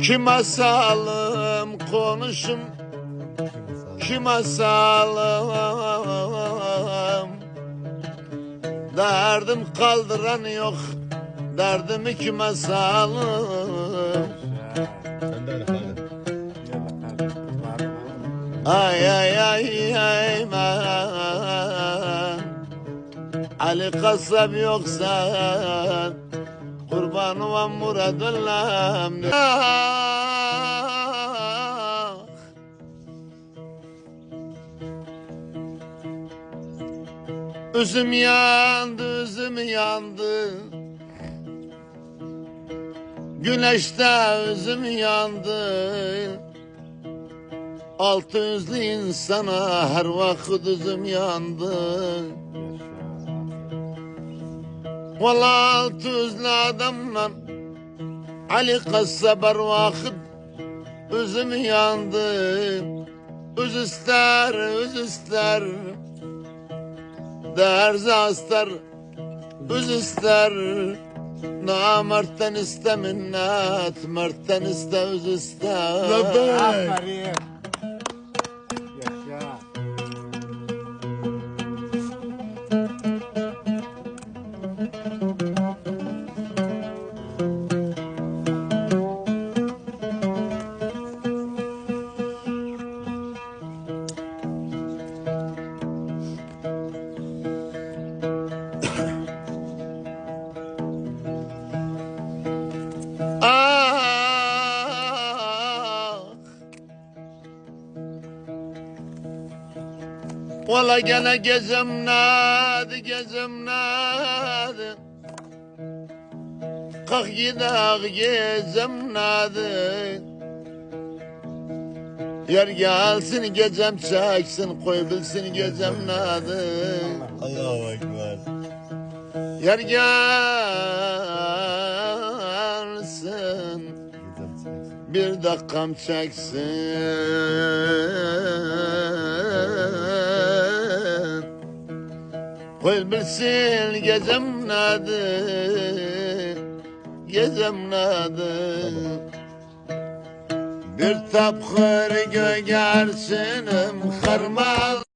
Kime salım konuşum, kime salım. Derdim kaldıran yok, derdimi kime salım. Ay ay ay ay man, Ali Kasap yoksa kurbanı var muradullam. Üzüm yandı, üzüm yandı. Güneşte üzüm yandı. Altı yüzlü insana her vakit üzüm yandı. Vallahi altı yüzlü adamla Ali Kasap her vakit üzüm yandı. Üz ister, üz ister. Derzi astar, üz ister. Namertten iste minnet, mertten iste üz ister. Aferin. Yaşa. Valla gene gezem nadı, gezem nadı. Kalk gidelim gezem nadı. Yer gelsin gecem çeksin, koy bilsin gecem nadı. Allahu Ekber. Yer gelsin, bir dakikam çeksin. Koy bilsin gecem nadı, gecem nadı. Bir tapkır gögersinim kırmaz.